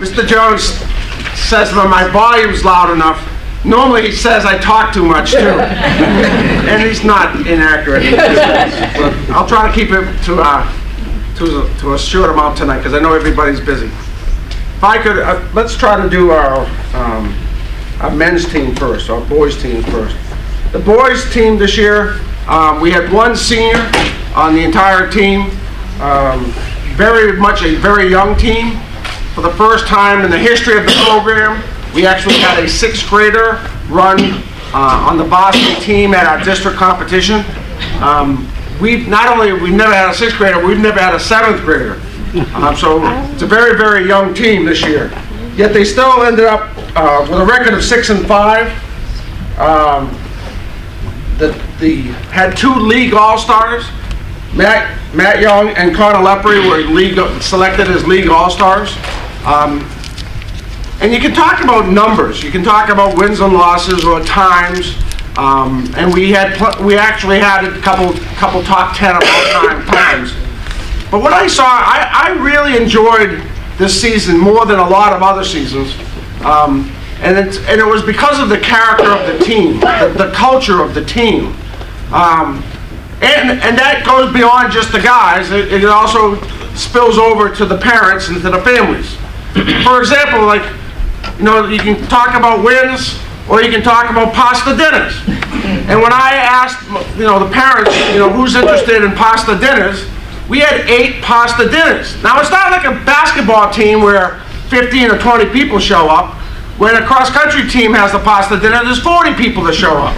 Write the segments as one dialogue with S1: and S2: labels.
S1: Mr. Jones says that my volume's loud enough. Normally he says I talk too much too. And he's not inaccurate. But I'll try to keep it to a short amount tonight because I know everybody's busy. If I could, let's try to do our men's team first, our boys team first. The boys team this year, we had one senior on the entire team. Very much a very young team. For the first time in the history of the program, we actually had a 6th grader run on the varsity team at our district competition. We've never had a 6th grader, we've never had a 7th grader. So it's a very, very young team this year. Yet they still ended up with a record of 6-5. They had 2 league all-stars. Matt Young and Connor Lepre were selected as league all-stars. And you can talk about numbers. You can talk about wins and losses or times. And we actually had a couple top 10 of all-time times. But what I saw, I really enjoyed this season more than a lot of other seasons. And it was because of the character of the team, the culture of the team. And that goes beyond just the guys. It also spills over to the parents and to the families. For example, you can talk about wins or you can talk about pasta dinners. And when I asked, the parents, who's interested in pasta dinners, we had 8 pasta dinners. Now it's not like a basketball team where 15 or 20 people show up. When a cross-country team has a pasta dinner, there's 40 people that show up.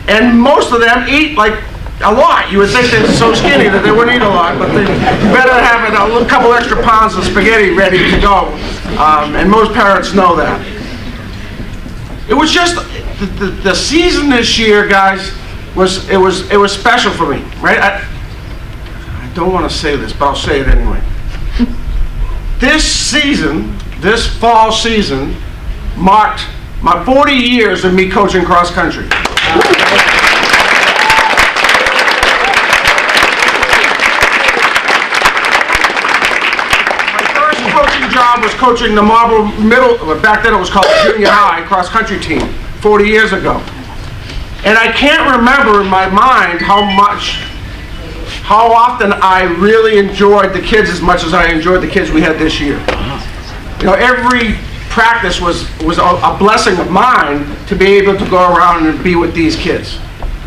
S1: And most of them eat like a lot. You would think they're so skinny that they wouldn't eat a lot, but they better have a couple extra pounds of spaghetti ready to go. And most parents know that. It was just the season this year, guys. It was special for me, right? I don't want to say this, but I'll say it anyway. This fall season, marked my 40 years of me coaching cross country. Job was coaching the Marble Middle, back then it was called junior high cross country team 40 years ago. And I can't remember in my mind how often I really enjoyed the kids as much as I enjoyed the kids we had this year. Every practice was a blessing of mine to be able to go around and be with these kids.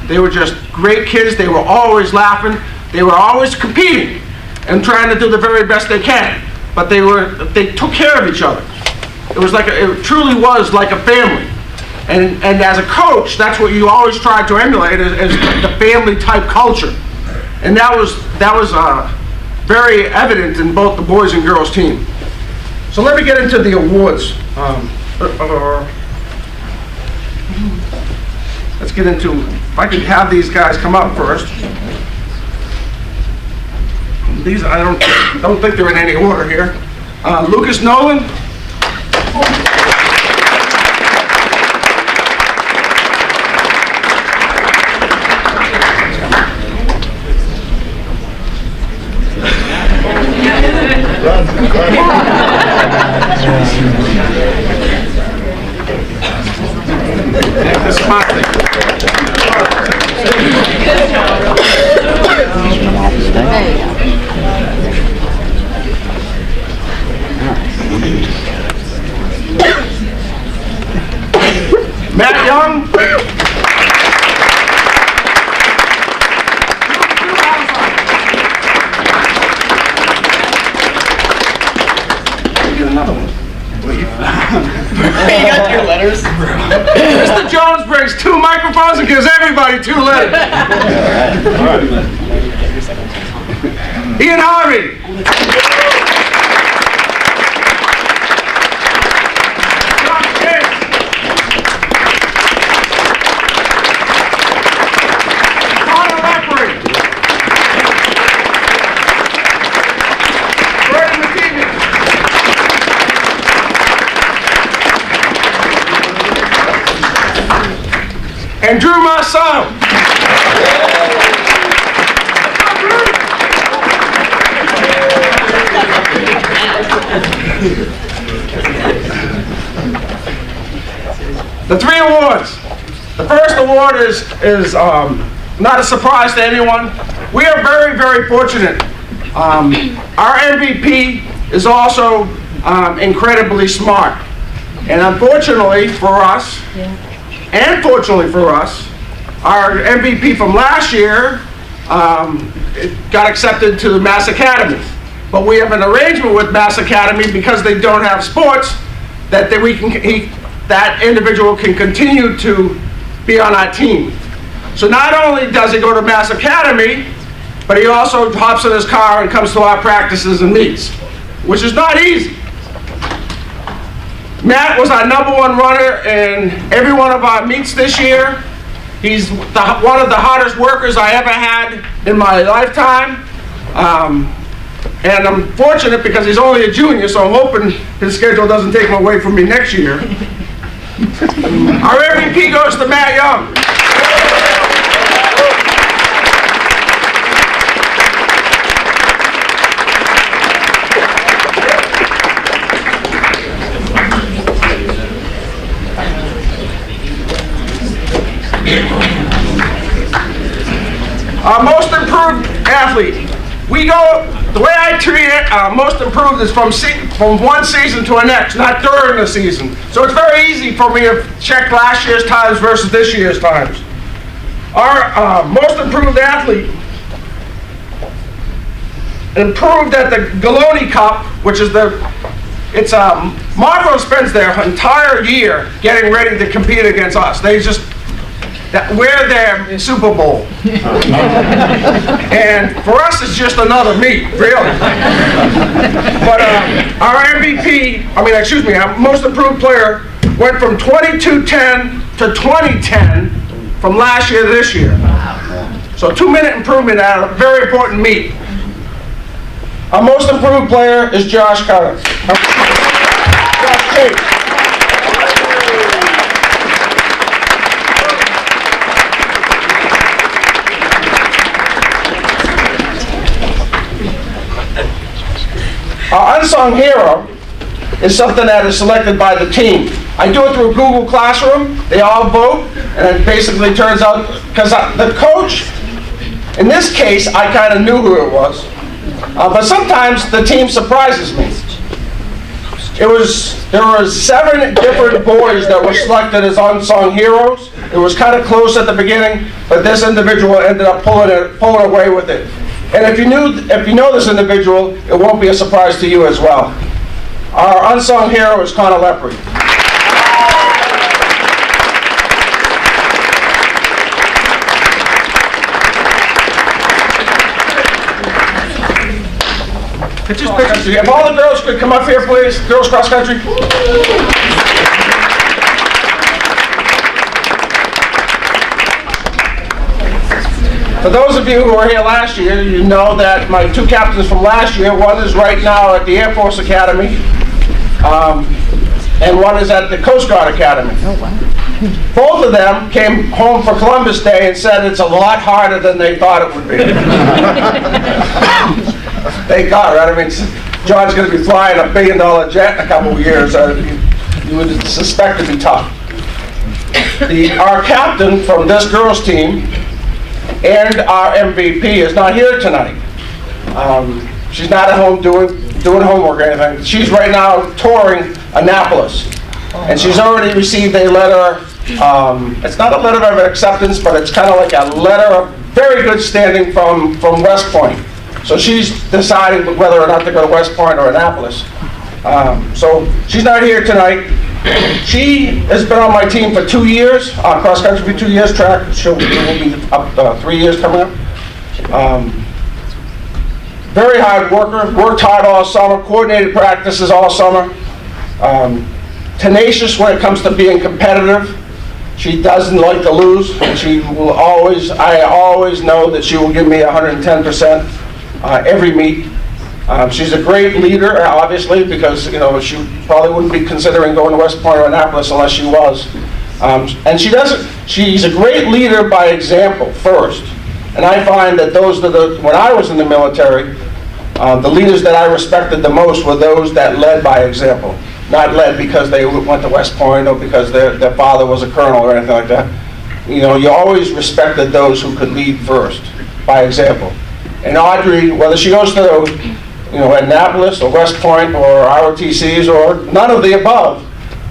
S1: They were just great kids. They were always laughing. They were always competing and trying to do the very best they can. But they took care of each other. It truly was like a family. And as a coach, that's what you always try to emulate is the family type culture. And that was very evident in both the boys and girls team. So let me get into the awards. Let's get into, if I could have these guys come up first. These, I don't think they're in any order here. Lucas Nolan. This is my thing. Matt Young. Get another one.
S2: You got your letters?
S1: Mr. Jones brings 2 microphones and gives everybody 2 letters.
S2: All right.
S1: Ian Harvey. And Drew Marceau. The 3 awards. The first award is not a surprise to anyone. We are very, very fortunate. Our MVP is also incredibly smart. And unfortunately for us, and fortunately for us, our MVP from last year got accepted to the Mass Academy. But we have an arrangement with Mass Academy because they don't have sports that that individual can continue to be on our team. So not only does he go to Mass Academy, but he also hops in his car and comes to our practices and meets, which is not easy. Matt was our #1 runner in every one of our meets this year. He's one of the hardest workers I ever had in my lifetime. And I'm fortunate because he's only a junior, so I'm hoping his schedule doesn't take him away from me next year. Our MVP goes to Matt Young. Our most improved athlete. The way I treat it, most improved is from one season to the next, not during the season. So it's very easy for me to check last year's times versus this year's times. Our most improved athlete improved at the Galoni Cup, which is Marlboro spends their entire year getting ready to compete against us. We're their Super Bowl. And for us, it's just another meet, really. But our our most improved player went from 22:10 to 20:10 from last year to this year. So 2-minute improvement at a very important meet. Our most improved player is Josh Carter. Josh Tate. Our unsung hero is something that is selected by the team. I do it through Google Classroom. They all vote, and it basically turns out, because the coach, in this case, I kind of knew who it was. But sometimes the team surprises me. There were 7 different boys that were selected as unsung heroes. It was kind of close at the beginning, but this individual ended up pulling away with it. And if you know this individual, it won't be a surprise to you as well. Our unsung hero is Connor Lepre. Just pictures. If all the girls could come up here, please. Girls cross country. For those of you who were here last year, you know that my 2 captains from last year, one is right now at the Air Force Academy, and one is at the Coast Guard Academy. Oh, wow. Both of them came home for Columbus Day and said it's a lot harder than they thought it would be. Thank God, right? I mean, John's going to be flying a $1 billion jet in a couple of years. You would suspect it'd be tough. Our captain from this girls' team and our MVP is not here tonight. She's not at home doing homework or anything. She's right now touring Annapolis, and she's already received a letter. It's not a letter of acceptance, but it's kind of like a letter of very good standing from West Point. So she's deciding whether or not to go to West Point or Annapolis. So she's not here tonight. She has been on my team for 2 years, cross country for 2 years, track. She'll be up 3 years coming up. Very hard worker, worked hard all summer, coordinated practices all summer. Tenacious when it comes to being competitive. She doesn't like to lose, and I always know that she will give me 110% every meet. She's a great leader, obviously, because she probably wouldn't be considering going to West Point or Annapolis unless she was. And she's a great leader by example first. And I find that when I was in the military, the leaders that I respected the most were those that led by example. not led because they went to West Point or because their father was a colonel or anything like that. You know, you always respected those who could lead first, by example. And Audrey, whether she goes to, you know, Annapolis or West Point or ROTCs or none of the above,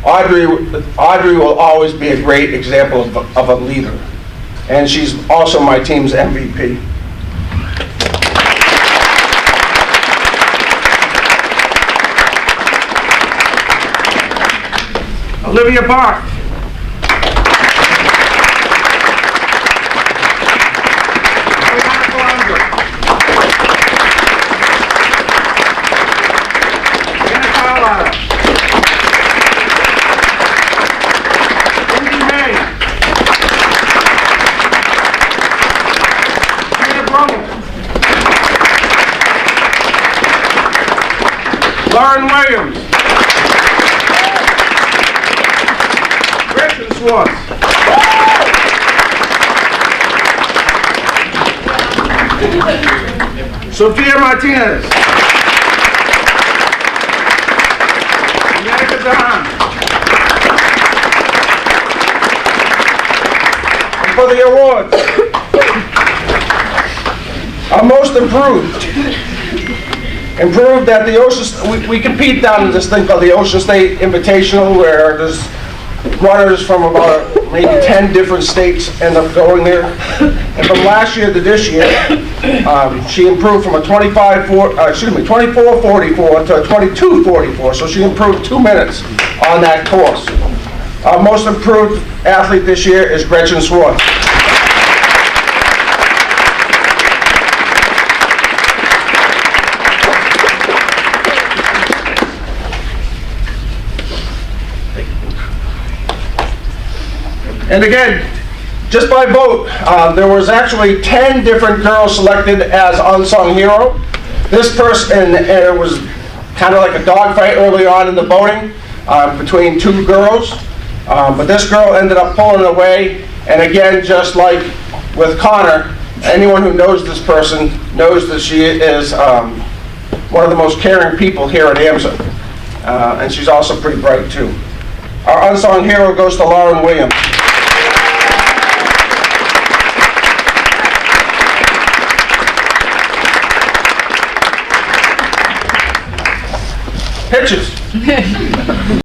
S1: Audrey will always be a great example of a leader. And she's also my team's MVP. Olivia Barth. Anna Carlisle. Cindy May. Tina Brummel. Lauren Williams. Gretchen Swartz. Sophia Martinez. America Dahan. And for the awards, our most improved. Improved at the Ocean, we compete down in this thing called the Ocean State Invitational, where there's runners from about maybe 10 different states end up going there. And from last year to this year, she improved from a 24:44 to a 22:44, so she improved 2 minutes on that course. Our most improved athlete this year is Gretchen Swartz. And again, just by vote, there was actually 10 different girls selected as unsung hero. This person, and it was kind of like a dogfight early on in the voting between two girls, but this girl ended up pulling it away. And again, just like with Connor, anyone who knows this person knows that she is one of the most caring people here at AMSA, and she's also pretty bright too. Our unsung hero goes to Lauren Williams. Pitches.